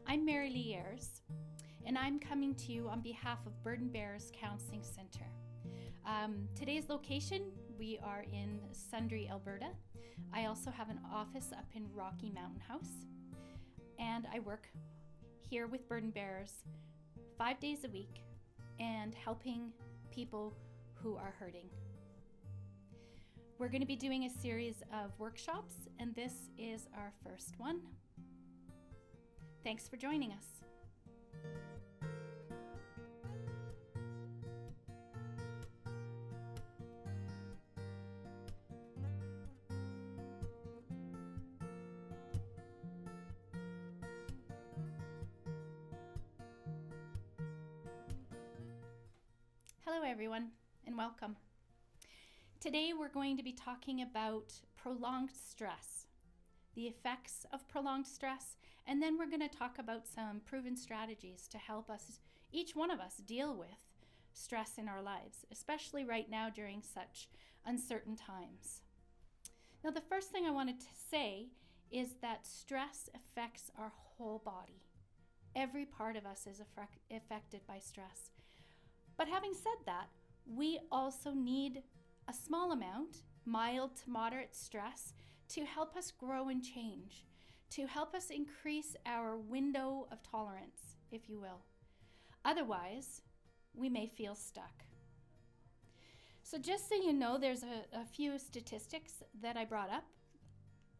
I'm Mary Lee Ayers, and I'm coming to you on behalf of Burden Bears Counselling Centre. Today's location, we are in Sundre, Alberta. I also have an office up in Rocky Mountain House, and I work here with Burden Bears 5 days a week and helping people who are hurting. We're going to be doing a series of workshops, and this is our first one. Thanks for joining us. Hello everyone, and welcome. Today we're going to be talking about prolonged stress, the effects of prolonged stress, and then we're going to talk about some proven strategies to help us, each one of us, deal with stress in our lives, especially right now during such uncertain times. Now, the first thing I wanted to say is that stress affects our whole body. Every part of us is affected by stress. But having said that, we also need a small amount, mild to moderate stress, to help us grow and change, to help us increase our window of tolerance, if you will. Otherwise, we may feel stuck. So just so you know, there's a few statistics that I brought up.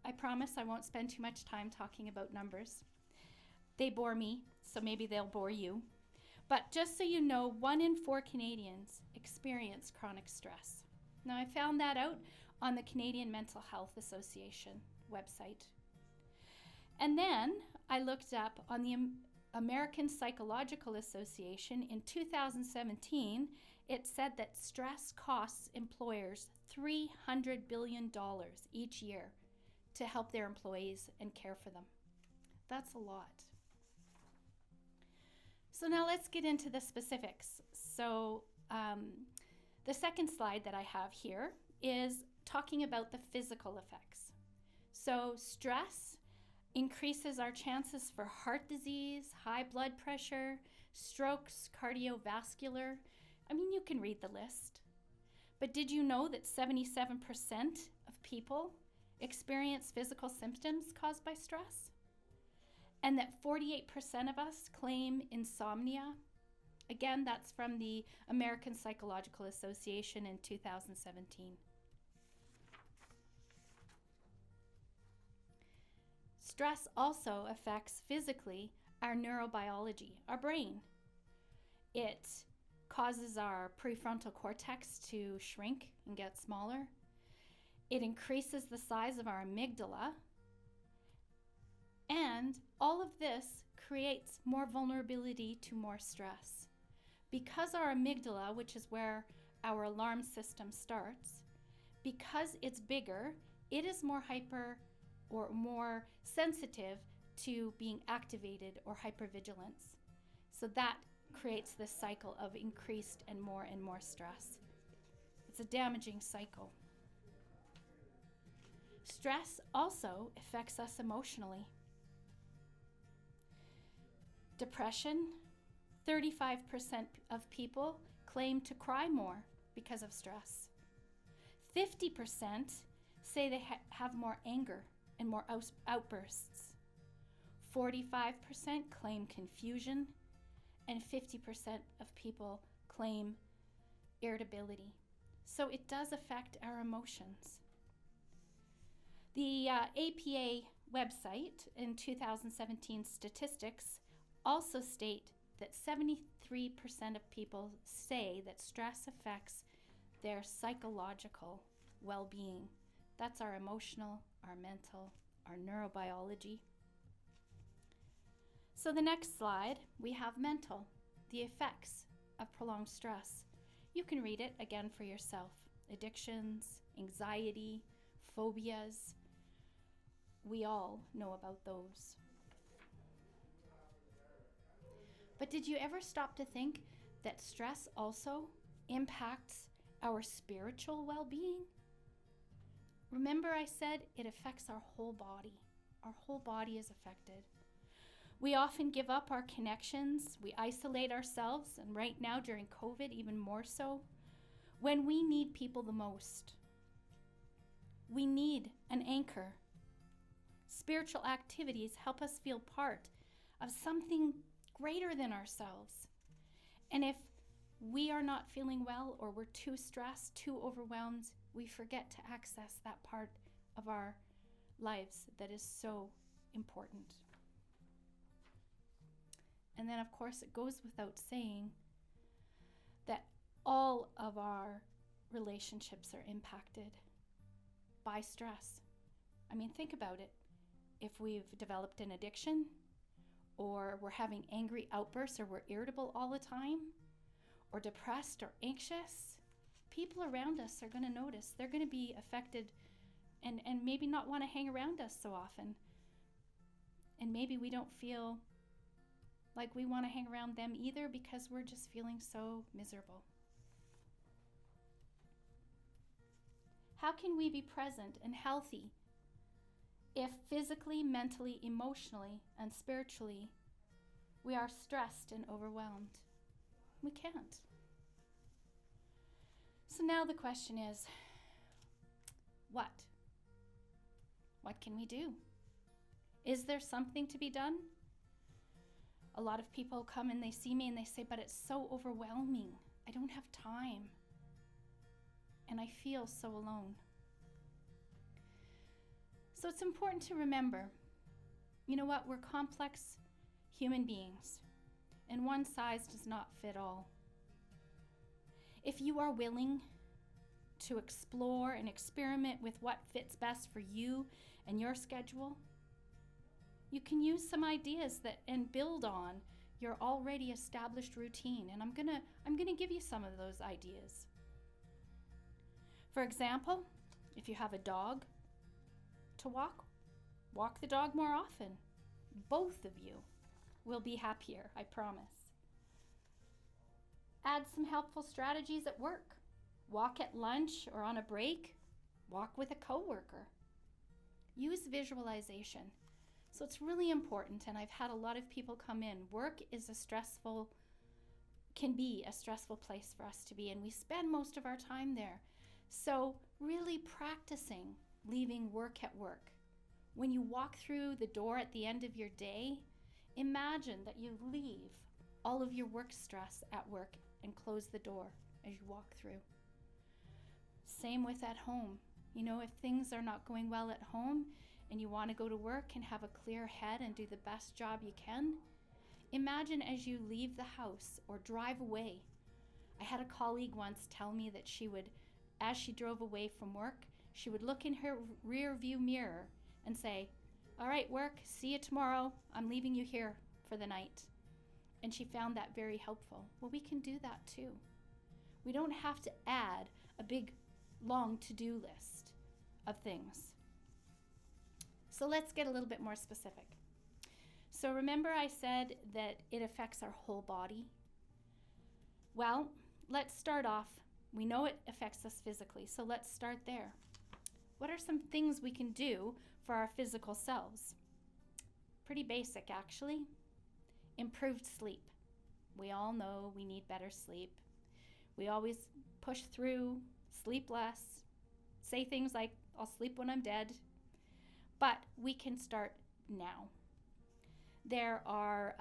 I promise I won't spend too much time talking about numbers. They bore me, so maybe they'll bore you. But just so you know, 1 in 4 Canadians experience chronic stress. Now, I found that out on the Canadian Mental Health Association website. And then I looked up on the American Psychological Association in 2017. It said that stress costs employers $300 billion each year to help their employees and care for them. That's a lot. So now let's get into the specifics. So the second slide that I have here is talking about the physical effects. So stress increases our chances for heart disease, high blood pressure, strokes, cardiovascular. I mean, you can read the list. But did you know that 77% of people experience physical symptoms caused by stress? And that 48% of us claim insomnia. Again, that's from the American Psychological Association in 2017. Stress also affects physically our neurobiology, our brain. It causes our prefrontal cortex to shrink and get smaller. It increases the size of our amygdala. And all of this creates more vulnerability to more stress. Because our amygdala, which is where our alarm system starts, because it's bigger, it is more hyper or more sensitive to being activated or hypervigilance. So that creates this cycle of increased and more stress. It's a damaging cycle. Stress also affects us emotionally. Depression, 35% of people claim to cry more because of stress. 50% say they have more anger and more outbursts. 45% claim confusion, and 50% of people claim irritability. So it does affect our emotions. The APA website in 2017 statistics also state that 73% of people say that stress affects their psychological well-being. That's our emotional, our mental, our neurobiology. So the next slide, we have mental, the effects of prolonged stress. You can read it again for yourself. Addictions, anxiety, phobias. We all know about those. But did you ever stop to think that stress also impacts our spiritual well-being? Remember I said it affects our whole body. Our whole body is affected. We often give up our connections. We isolate ourselves, and right now during COVID, even more so, when we need people the most. We need an anchor. Spiritual activities help us feel part of something greater than ourselves. And if we are not feeling well, or we're too stressed, too overwhelmed, we forget to access that part of our lives that is so important. And then, of course, it goes without saying that all of our relationships are impacted by stress. I mean, think about it. If we've developed an addiction, or we're having angry outbursts, or we're irritable all the time, or depressed or anxious, people around us are going to notice. They're going to be affected and maybe not want to hang around us so often. And maybe we don't feel like we want to hang around them either, because we're just feeling so miserable. How can we be present and healthy if physically, mentally, emotionally, and spiritually we are stressed and overwhelmed? We can't. So now the question is, what? What can we do? Is there something to be done? A lot of people come and they see me and they say, but it's so overwhelming. I don't have time. And I feel so alone. So it's important to remember, you know what? We're complex human beings, and one size does not fit all. If you are willing to explore and experiment with what fits best for you and your schedule, you can use some ideas and build on your already established routine. And I'm gonna give you some of those ideas. For example, if you have a dog to walk the dog more often. Both of you will be happier, I promise. Add some helpful strategies at work. Walk at lunch or on a break. Walk with a coworker. Use visualization. So it's really important, and I've had a lot of people come in. Work is can be a stressful place for us to be, and we spend most of our time there. So really practicing leaving work at work. When you walk through the door at the end of your day, imagine that you leave all of your work stress at work and close the door as you walk through. Same with at home. You know, if things are not going well at home and you want to go to work and have a clear head and do the best job you can, imagine as you leave the house or drive away. I had a colleague once tell me that she would, as she drove away from work, she would look in her rear view mirror and say, all right, work, see you tomorrow. I'm leaving you here for the night. And she found that very helpful. Well, we can do that too. We don't have to add a big, long to-do list of things. So let's get a little bit more specific. So remember I said that it affects our whole body? Well, let's start off. We know it affects us physically, so let's start there. What are some things we can do for our physical selves? Pretty basic, actually. Improved sleep. We all know we need better sleep. We always push through, sleep less, say things like, I'll sleep when I'm dead. But we can start now. There are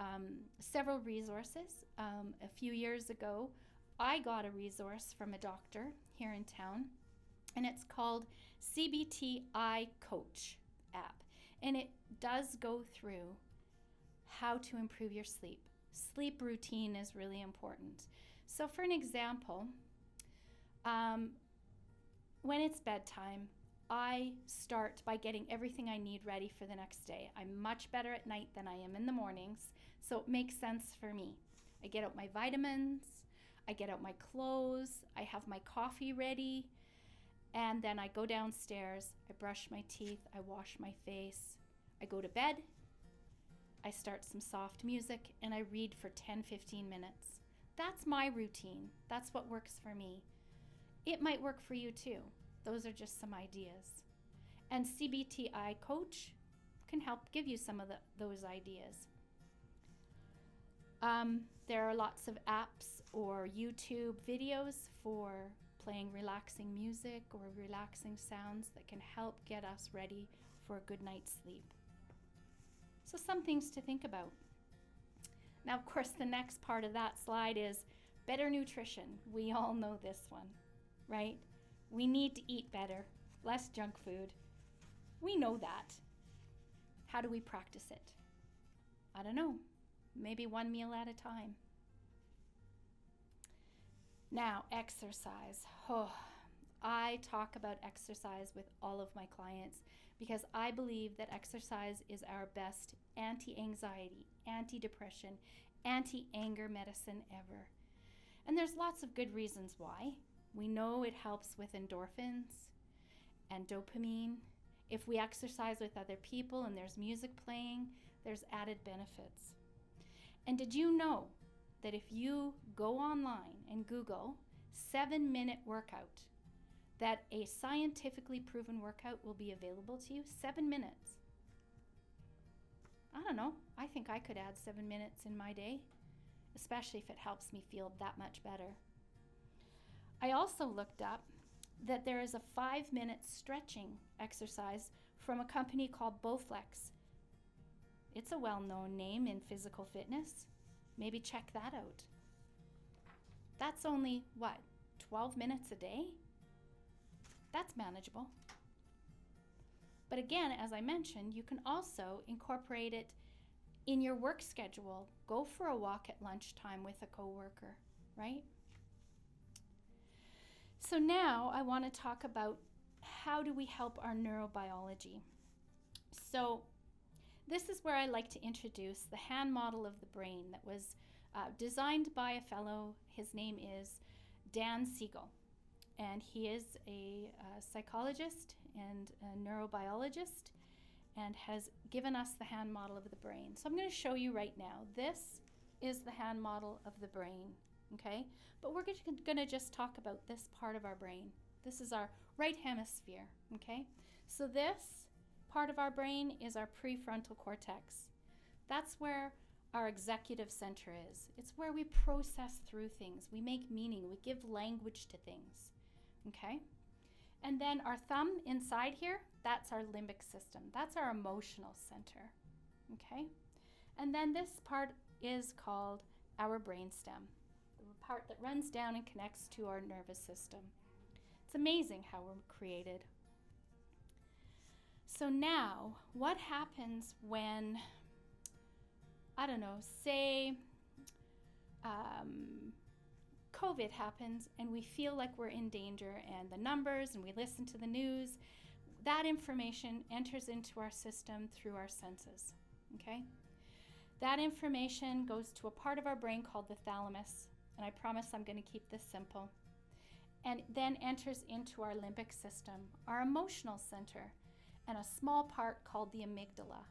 several resources. A few years ago, I got a resource from a doctor here in town, and it's called CBTI Coach app. And it does go through how to improve your sleep. Sleep routine is really important. So for an example, when it's bedtime, I start by getting everything I need ready for the next day. I'm much better at night than I am in the mornings, so it makes sense for me. I get out my vitamins, I get out my clothes, I have my coffee ready, and then I go downstairs, I brush my teeth, I wash my face, I go to bed, I start some soft music, and I read for 10-15 minutes. That's my routine. That's what works for me. It might work for you too. Those are just some ideas. And CBTI Coach can help give you some of those ideas. There are lots of apps or YouTube videos for playing relaxing music or relaxing sounds that can help get us ready for a good night's sleep. So some things to think about. Now, of course, the next part of that slide is better nutrition. We all know this one, right? We need to eat better, less junk food. We know that. How do we practice it? I don't know. Maybe one meal at a time. Now, exercise. Oh, I talk about exercise with all of my clients because I believe that exercise is our best anti-anxiety, anti-depression, anti-anger medicine ever. And there's lots of good reasons why. We know it helps with endorphins and dopamine. If we exercise with other people and there's music playing, there's added benefits. And did you know that if you go online and Google 7-minute workout, that a scientifically proven workout will be available to you? 7 minutes. I don't know. I think I could add 7 minutes in my day, especially if it helps me feel that much better. I also looked up that there is a 5-minute stretching exercise from a company called Bowflex. It's a well-known name in physical fitness. Maybe check that out. That's only, 12 minutes a day? That's manageable. But again, as I mentioned, you can also incorporate it in your work schedule. Go for a walk at lunchtime with a coworker, right? So now I want to talk about how do we help our neurobiology. So this is where I like to introduce the hand model of the brain that was designed by a fellow. His name is Dan Siegel, and he is a psychologist and a neurobiologist and has given us the hand model of the brain. So I'm going to show you right now. This is the hand model of the brain, okay? But we're going to just talk about this part of our brain. This is our right hemisphere, okay? So this part of our brain is our prefrontal cortex. That's where our executive center is. It's where we process through things. We make meaning. We give language to things, okay? And then our thumb inside here, that's our limbic system. That's our emotional center, okay? And then this part is called our brainstem, the part that runs down and connects to our nervous system. It's amazing how we're created. So now, what happens when, I don't know, say COVID happens and we feel like we're in danger and the numbers and we listen to the news, that information enters into our system through our senses, okay? That information goes to a part of our brain called the thalamus, and I promise I'm going to keep this simple, and then enters into our limbic system, our emotional center, and a small part called the amygdala.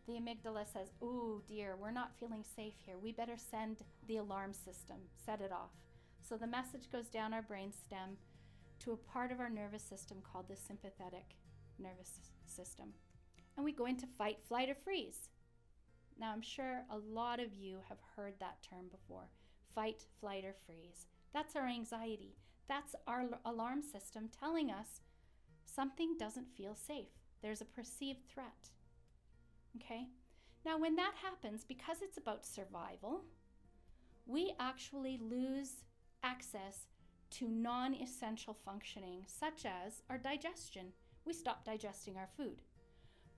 The amygdala says, "Ooh, dear, we're not feeling safe here. We better send the alarm system, set it off." So the message goes down our brainstem to a part of our nervous system called the sympathetic nervous system. And we go into fight, flight, or freeze. Now, I'm sure a lot of you have heard that term before. Fight, flight, or freeze. That's our anxiety. That's our alarm system telling us something doesn't feel safe. There's a perceived threat. Okay? Now, when that happens, because it's about survival, we actually lose access to non-essential functioning, such as our digestion. We stop digesting our food.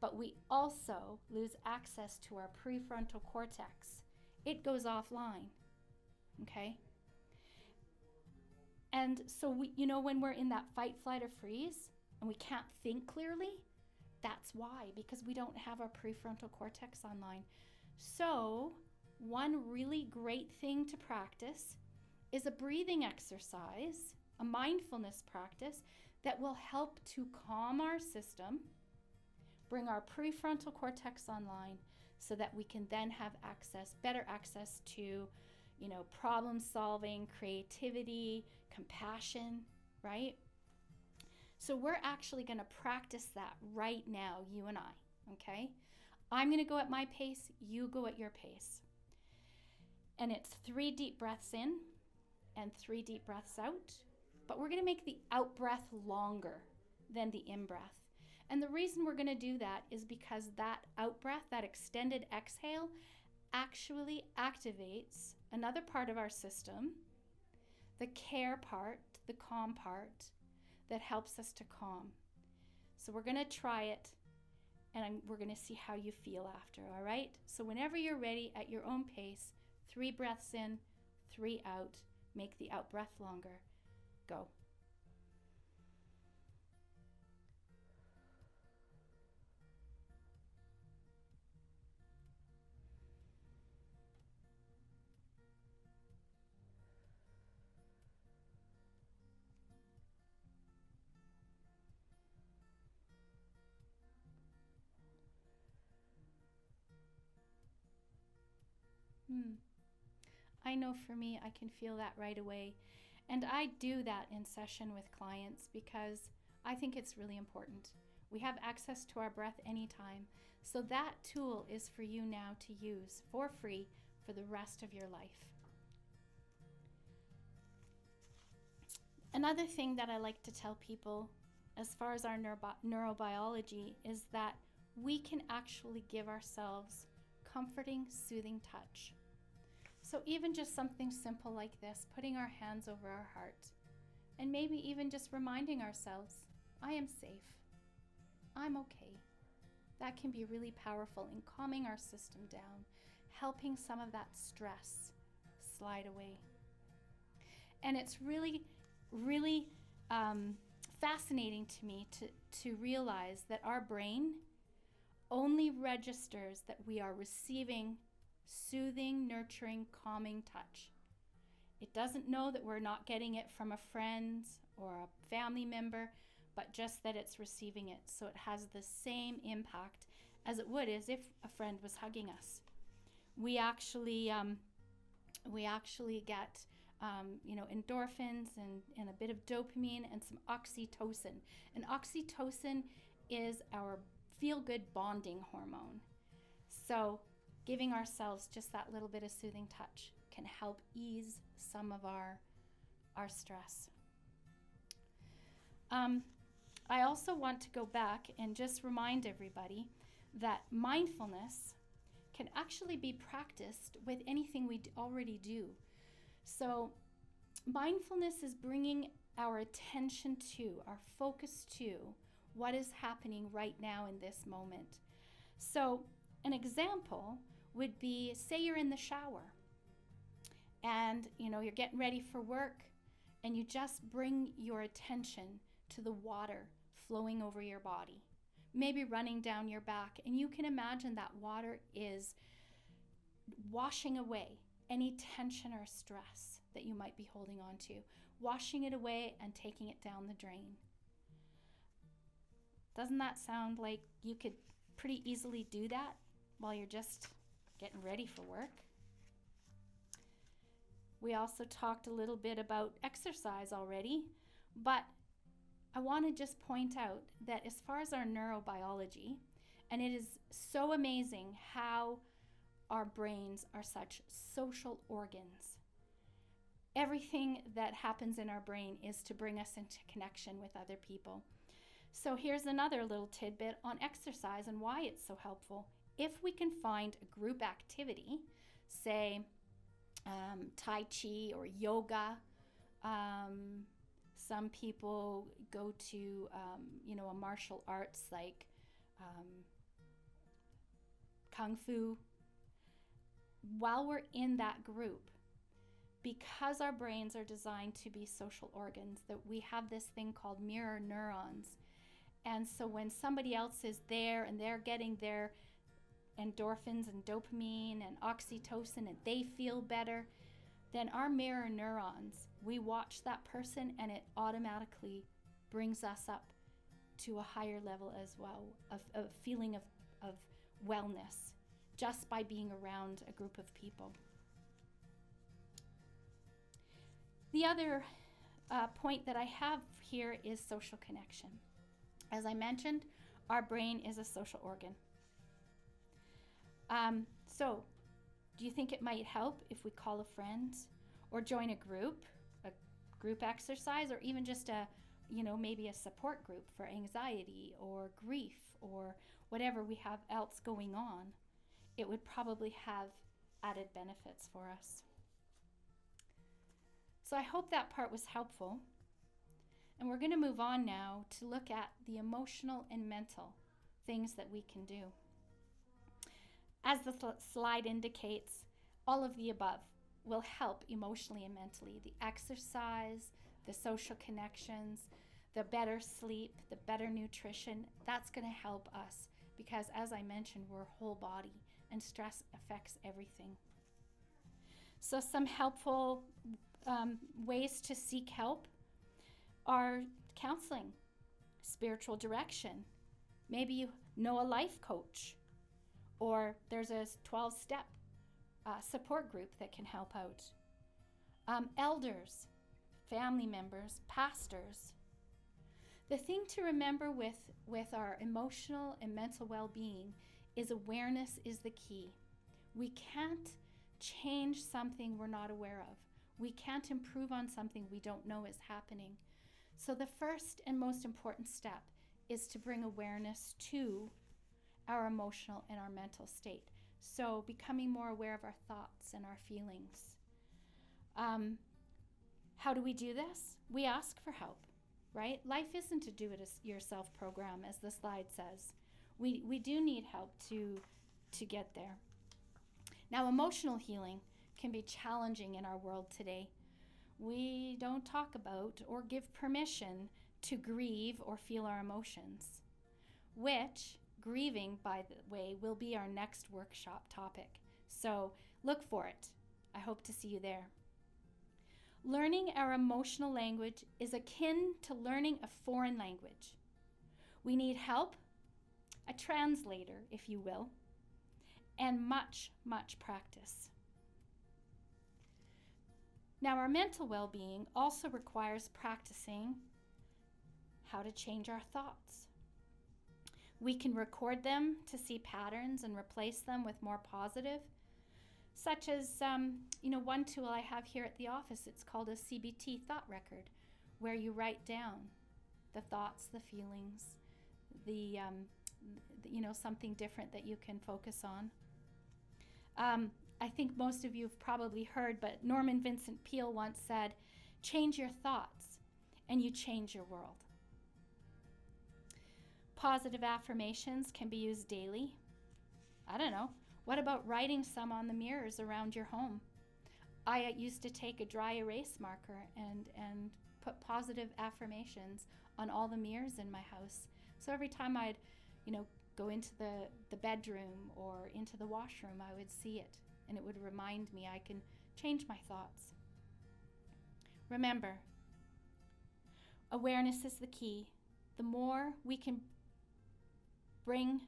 But we also lose access to our prefrontal cortex. It goes offline. Okay? And so when we're in that fight, flight, or freeze, and we can't think clearly, that's why, because we don't have our prefrontal cortex online. So one really great thing to practice is a breathing exercise, a mindfulness practice that will help to calm our system, bring our prefrontal cortex online so that we can then have better access to, problem solving, creativity, compassion, right? So we're actually going to practice that right now, you and I, okay? I'm going to go at my pace, you go at your pace. And it's 3 deep breaths in and 3 deep breaths out. But we're going to make the out breath longer than the in breath. And the reason we're going to do that is because that out breath, that extended exhale, actually activates another part of our system, the care part, the calm part, that helps us to calm. So we're going to try it, and we're going to see how you feel after, all right? So whenever you're ready, at your own pace, 3 breaths in, 3 out, make the out breath longer. Go. I know for me, I can feel that right away. And I do that in session with clients because I think it's really important. We have access to our breath anytime. So that tool is for you now to use for free for the rest of your life. Another thing that I like to tell people as far as our neurobiology is that we can actually give ourselves comforting, soothing touch. So even just something simple like this, putting our hands over our heart, and maybe even just reminding ourselves, I am safe, I'm okay. That can be really powerful in calming our system down, helping some of that stress slide away. And it's really, really fascinating to me to realize that our brain only registers that we are receiving soothing, nurturing, calming touch. It doesn't know that we're not getting it from a friend or a family member, but just that it's receiving it. So it has the same impact as it would as if a friend was hugging us. We actually get endorphins and a bit of dopamine and some oxytocin. And oxytocin is our feel-good bonding hormone. So giving ourselves just that little bit of soothing touch can help ease some of our stress. I also want to go back and just remind everybody that mindfulness can actually be practiced with anything we already do. So mindfulness is bringing our attention to, our focus to, what is happening right now in this moment. So an example would be, say you're in the shower and you're getting ready for work, and you just bring your attention to the water flowing over your body, maybe running down your back, and you can imagine that water is washing away any tension or stress that you might be holding on to, washing it away and taking it down the drain. Doesn't that sound like you could pretty easily do that while you're just getting ready for work? We also talked a little bit about exercise already, but I want to just point out that as far as our neurobiology, and it is so amazing how our brains are such social organs. Everything that happens in our brain is to bring us into connection with other people. So here's another little tidbit on exercise and why it's so helpful. If we can find a group activity, say Tai Chi or yoga, some people go to a martial arts like Kung Fu. While we're in that group, because our brains are designed to be social organs, that we have this thing called mirror neurons. And so when somebody else is there and they're getting their endorphins and dopamine and oxytocin and they feel better, then our mirror neurons, we watch that person and it automatically brings us up to a higher level as well, of a feeling of wellness, just by being around a group of people. The other point that I have here is social connection. As I mentioned, our brain is a social organ. So Do you think it might help if we call a friend or join a group exercise, or even just maybe a support group for anxiety or grief or whatever we have else going on? It would probably have added benefits for us. So I hope that part was helpful. And we're going to move on now to look at the emotional and mental things that we can do. As the slide indicates, all of the above will help emotionally and mentally. The exercise, the social connections, the better sleep, the better nutrition, that's going to help us because, as I mentioned, we're whole body and stress affects everything. So some helpful ways to seek help are counseling, spiritual direction. Maybe you know a life coach, or there's a 12-step support group that can help out. Elders, family members, pastors. The thing to remember with our emotional and mental well-being is awareness is the key. We can't change something we're not aware of. We can't improve on something we don't know is happening. So the first and most important step is to bring awareness to our emotional and our mental state. So becoming more aware of our thoughts and our feelings. How do we do this? We ask for help, right? Life isn't a do-it-yourself program, as the slide says. We do need help to get there. Now, emotional healing can be challenging in our world today. We don't talk about or give permission to grieve or feel our emotions, which grieving, by the way, will be our next workshop topic. So look for it. I hope to see you there. Learning our emotional language is akin to learning a foreign language. We need help, a translator, if you will, and much, much practice. Now, our mental well-being also requires practicing how to change our thoughts. We can record them to see patterns and replace them with more positive, such as, one tool I have here at the office. It's called a CBT thought record, where you write down the thoughts, the feelings, something different that you can focus on. I think most of you have probably heard, but Norman Vincent Peale once said, "Change your thoughts and you change your world." Positive affirmations can be used daily. I don't know. What about writing some on the mirrors around your home? I used to take a dry erase marker and put positive affirmations on all the mirrors in my house. So every time I'd, go into the bedroom or into the washroom, I would see it, and it would remind me I can change my thoughts. Remember, awareness is the key. The more we can bring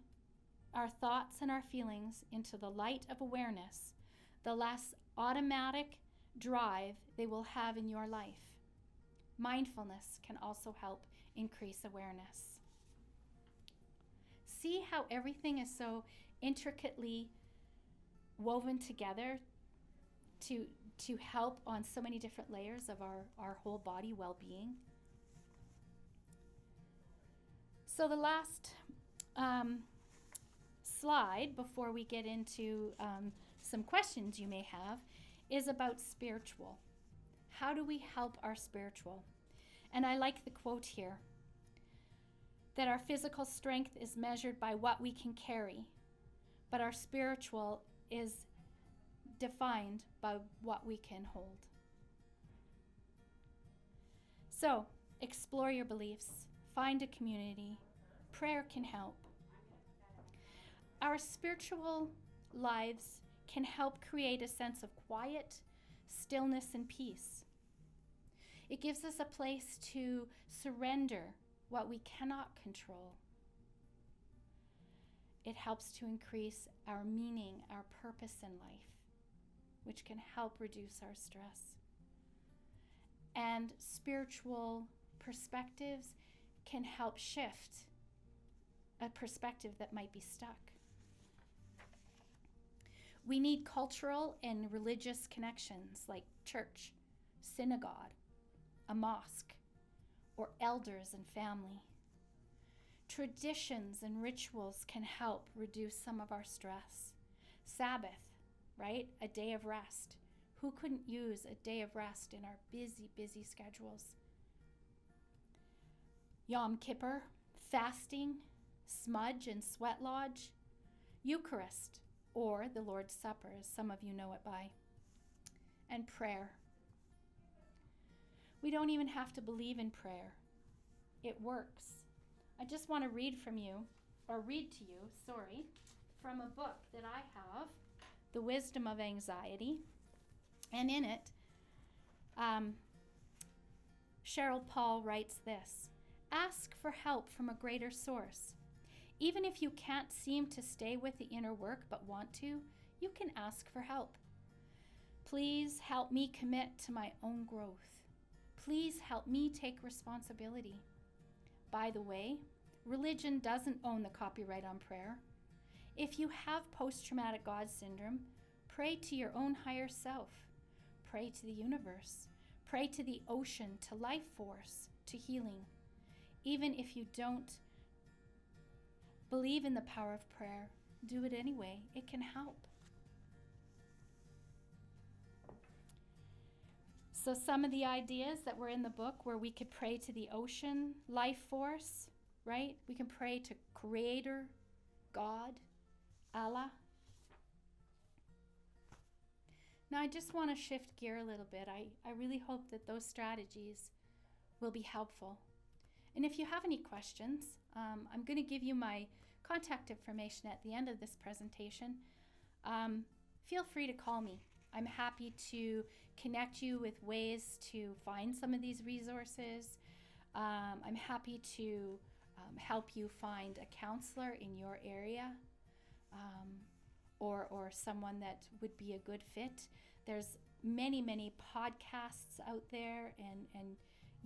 our thoughts and our feelings into the light of awareness, the less automatic drive they will have in your life. Mindfulness can also help increase awareness. See how everything is so intricately woven together to help on so many different layers of our whole body well-being. So the last slide before we get into some questions you may have is about spiritual. How do we help our spiritual? And I like the quote here, that our physical strength is measured by what we can carry, but our spiritual is defined by what we can hold. So, explore your beliefs, find a community. Prayer can help. Our spiritual lives can help create a sense of quiet, stillness, and peace. It gives us a place to surrender what we cannot control. It helps to increase our meaning, our purpose in life, which can help reduce our stress. And spiritual perspectives can help shift a perspective that might be stuck. We need cultural and religious connections like church, synagogue, a mosque, or elders and family. Traditions and rituals can help reduce some of our stress. Sabbath, right? A day of rest. Who couldn't use a day of rest in our busy, busy schedules? Yom Kippur, fasting, smudge and sweat lodge, Eucharist, or the Lord's Supper, as some of you know it by, and prayer. We don't even have to believe in prayer. It works. I just want to read to you, from a book that I have, The Wisdom of Anxiety. And in it, Cheryl Paul writes this: ask for help from a greater source. Even if you can't seem to stay with the inner work but want to, you can ask for help. Please help me commit to my own growth. Please help me take responsibility. By the way, religion doesn't own the copyright on prayer. If you have post-traumatic God syndrome, pray to your own higher self. Pray to the universe. Pray to the ocean, to life force, to healing. Even if you don't believe in the power of prayer, do it anyway. It can help. So some of the ideas that were in the book where we could pray to the ocean, life force, right? We can pray to Creator, God, Allah. Now I just want to shift gear a little bit. I really hope that those strategies will be helpful. And if you have any questions, I'm going to give you my contact information at the end of this presentation. Feel free to call me. I'm happy to connect you with ways to find some of these resources. I'm happy to help you find a counselor in your area, or someone that would be a good fit. There's many, many podcasts out there and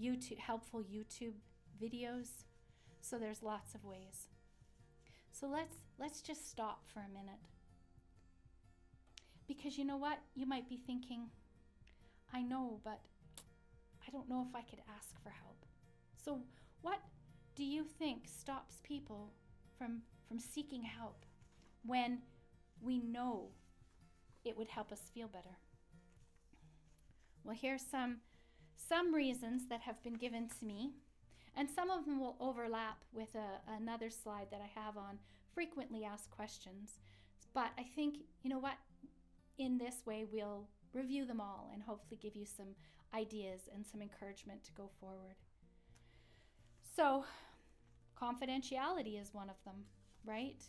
YouTube, helpful YouTube videos. So there's lots of ways. So let's just stop for a minute. Because you know what? You might be thinking, I know, but I don't know if I could ask for help. So what do you think stops people from seeking help when we know it would help us feel better? Well, here's some reasons that have been given to me, and some of them will overlap with another slide that I have on frequently asked questions. But I think, you know what? In this way, we'll review them all and hopefully give you some ideas and some encouragement to go forward. So, confidentiality is one of them, right?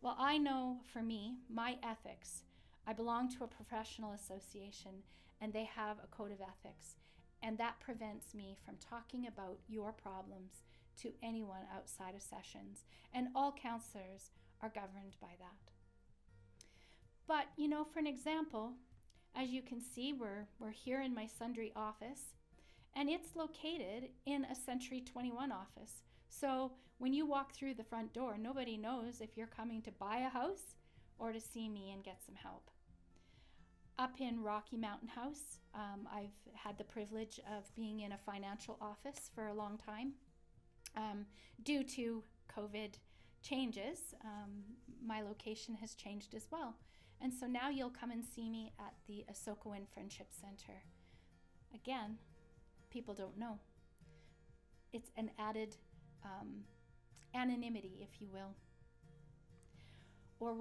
Well, I know for me, my ethics, I belong to a professional association and they have a code of ethics, and that prevents me from talking about your problems to anyone outside of sessions, and all counselors are governed by that. But, you know, for an example, as you can see, we're here in my Sundre office, and it's located in a Century 21 office. So when you walk through the front door, nobody knows if you're coming to buy a house or to see me and get some help. Up in Rocky Mountain House, I've had the privilege of being in a financial office for a long time. Due to COVID changes, my location has changed as well. And so now you'll come and see me at the Asokewin Friendship Center. Again, people don't know. It's an added anonymity, if you will. Or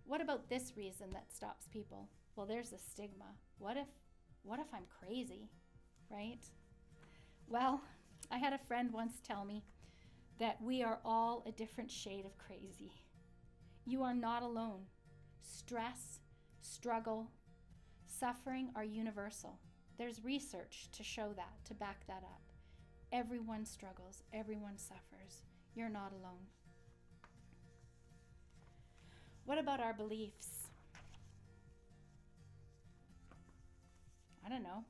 what about this reason that stops people? Well, there's a stigma. What if I'm crazy, right? Well, I had a friend once tell me that we are all a different shade of crazy. You are not alone. Stress, struggle, suffering are universal. There's research to show that, to back that up. Everyone struggles, everyone suffers. You're not alone. What about our beliefs? I don't know.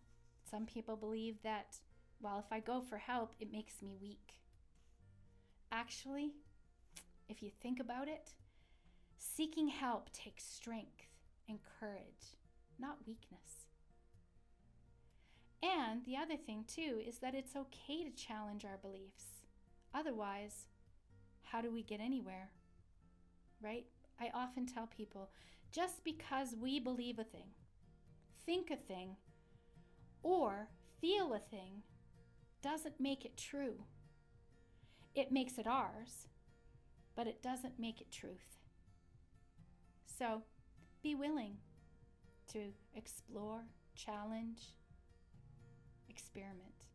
Some people believe that, well, if I go for help, it makes me weak. Actually, if you think about it, seeking help takes strength and courage, not weakness. And the other thing too is that it's okay to challenge our beliefs. Otherwise, how do we get anywhere? Right? I often tell people, just because we believe a thing, think a thing, or feel a thing doesn't make it true. It makes it ours, but it doesn't make it truth. So be willing to explore, challenge, experiment.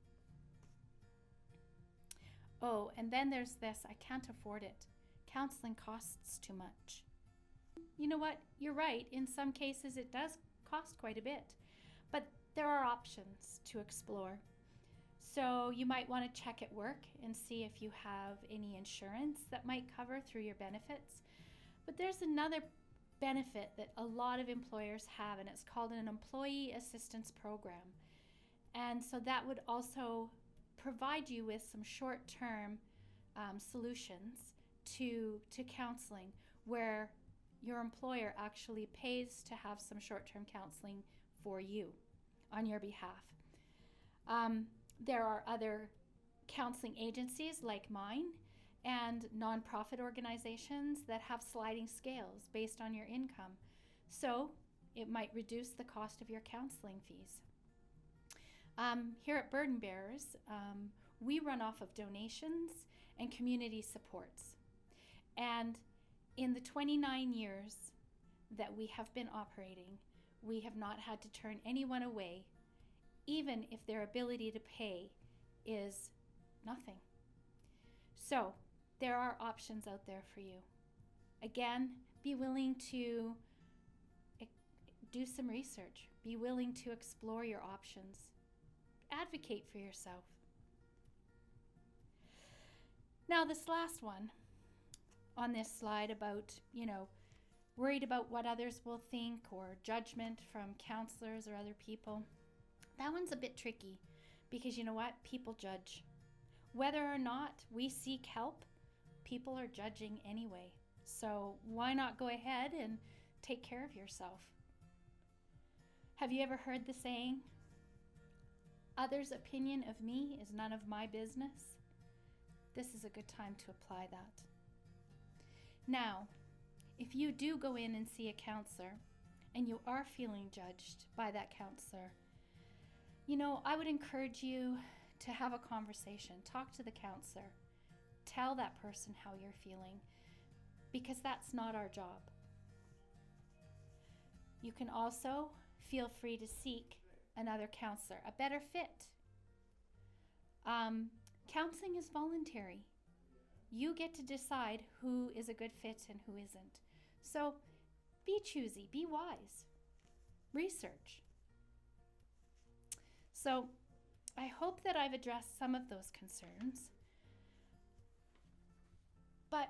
Oh, and then there's this, I can't afford it. Counseling costs too much. You know what? You're right. In some cases, it does cost quite a bit, but there are options to explore. So you might want to check at work and see if you have any insurance that might cover through your benefits. But there's another benefit that a lot of employers have, and it's called an employee assistance program. And so that would also provide you with some short-term solutions to counseling, where your employer actually pays to have some short-term counseling for you on your behalf. There are other counseling agencies like mine and nonprofit organizations that have sliding scales based on your income. So it might reduce the cost of your counseling fees. Here at Burden Bearers, we run off of donations and community supports. And in the 29 years that we have been operating, we have not had to turn anyone away, even if their ability to pay is nothing. So there are options out there for you. Again, be willing to do some research. Be willing to explore your options. Advocate for yourself. Now, this last one on this slide about, worried about what others will think or judgment from counselors or other people. That one's a bit tricky because you know what? People judge. Whether or not we seek help, people are judging anyway. So why not go ahead and take care of yourself? Have you ever heard the saying, others' opinion of me is none of my business? This is a good time to apply that. Now, if you do go in and see a counselor and you are feeling judged by that counselor, I would encourage you to have a conversation. Talk to the counselor. Tell that person how you're feeling, because that's not our job. You can also feel free to seek another counselor, a better fit. Counseling is voluntary. You get to decide who is a good fit and who isn't. So be choosy, be wise, research. So I hope that I've addressed some of those concerns. But,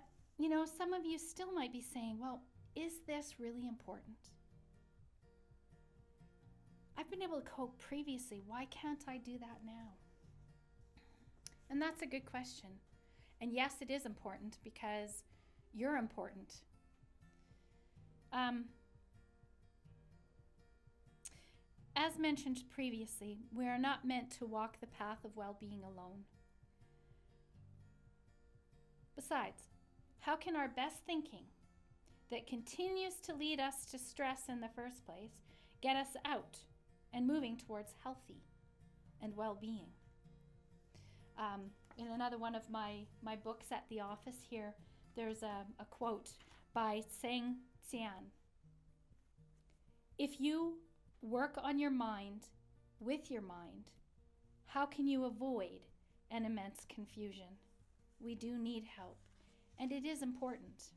some of you still might be saying, well, is this really important? I've been able to cope previously. Why can't I do that now? And that's a good question. And yes, it is important because you're important. As mentioned previously, we are not meant to walk the path of well-being alone. Besides, how can our best thinking that continues to lead us to stress in the first place get us out and moving towards healthy and well-being? In another one of my books at the office here, there's a quote by Sang Tsian. If you work on your mind with your mind, how can you avoid an immense confusion? We do need help, and it is important.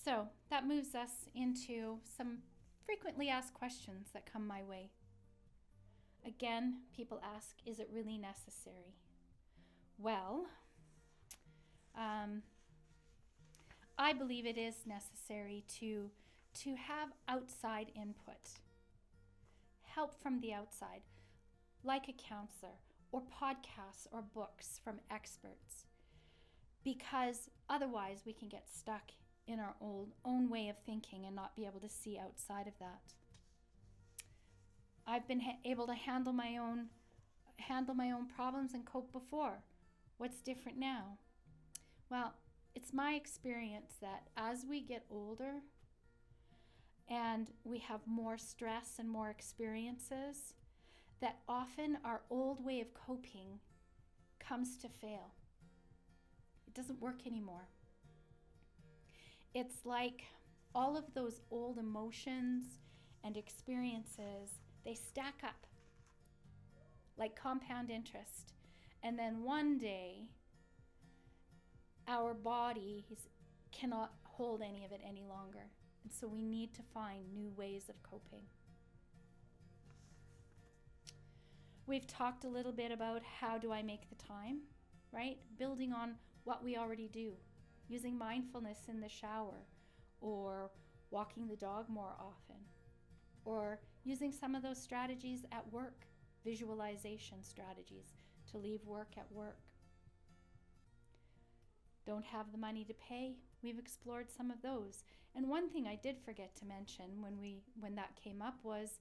So that moves us into some frequently asked questions that come my way. Again, people ask, is it really necessary? Well, I believe it is necessary to have outside input, help from the outside, like a counselor or podcasts or books from experts. because otherwise we can get stuck in our own way of thinking and not be able to see outside of that. I've been able to handle my own problems and cope before. What's different now? Well, it's my experience that as we get older and we have more stress and more experiences, that often our old way of coping comes to fail. It doesn't work anymore. It's like all of those old emotions and experiences, they stack up like compound interest. And then one day, our bodies cannot hold any of it any longer. And so we need to find new ways of coping. We've talked a little bit about how do I make the time, right? Building on what we already do, using mindfulness in the shower, or walking the dog more often, or using some of those strategies at work, visualization strategies to leave work at work. Don't have the money to pay? We've explored some of those. And one thing I did forget to mention when that came up was,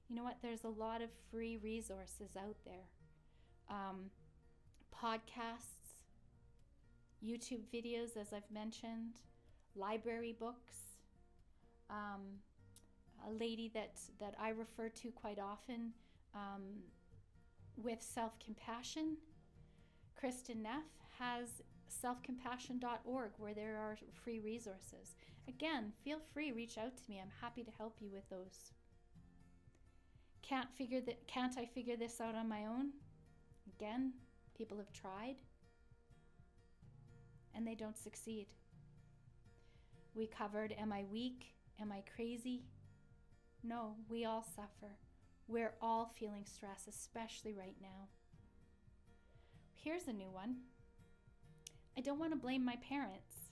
you know what, there's a lot of free resources out there. Podcasts, YouTube videos, as I've mentioned, library books. A lady that I refer to quite often with self-compassion, Kristen Neff, has selfcompassion.org where there are free resources. Again, feel free, reach out to me. I'm happy to help you with those. Can't I figure this out on my own? Again, people have tried and they don't succeed. We covered, am I weak? Am I crazy? No, we all suffer. We're all feeling stress, especially right now. Here's a new one. I don't want to blame my parents.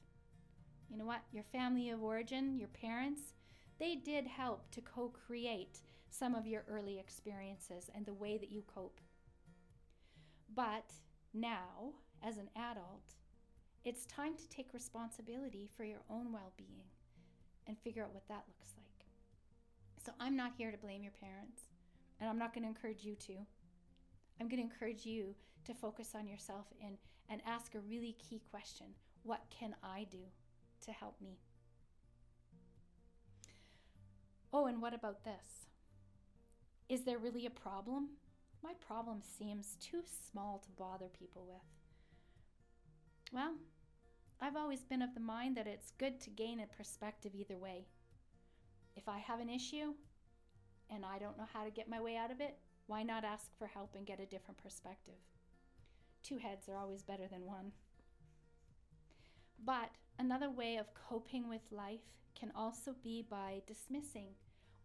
You know what? Your family of origin, your parents, they did help to co-create some of your early experiences and the way that you cope. But now, as an adult, it's time to take responsibility for your own well-being and figure out what that looks like. So I'm not here to blame your parents, and I'm not going to encourage you to. I'm going to encourage you to focus on yourself and ask a really key question. What can I do to help me? Oh, and what about this? Is there really a problem? My problem seems too small to bother people with. Well, I've always been of the mind that it's good to gain a perspective either way. If I have an issue and I don't know how to get my way out of it, why not ask for help and get a different perspective? Two heads are always better than one. But another way of coping with life can also be by dismissing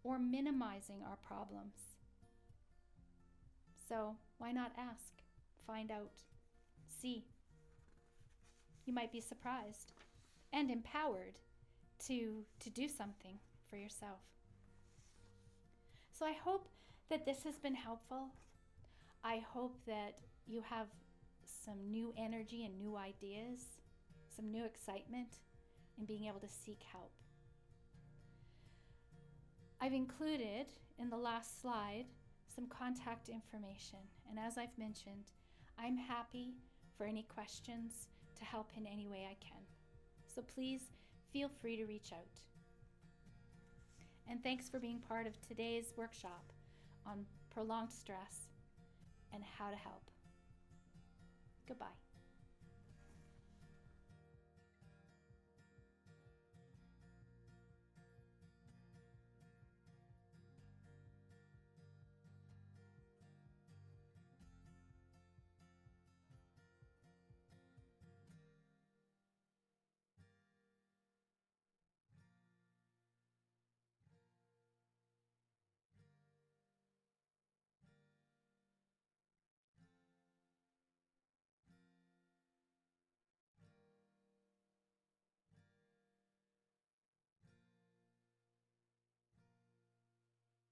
or minimizing our problems. So why not ask, find out, see? You might be surprised and empowered to do something for yourself. So I hope that this has been helpful. I hope that you have some new energy and new ideas, some new excitement in being able to seek help. I've included in the last slide some contact information, and as I've mentioned, I'm happy for any questions to help in any way I can. So please feel free to reach out. And thanks for being part of today's workshop on prolonged stress and how to help.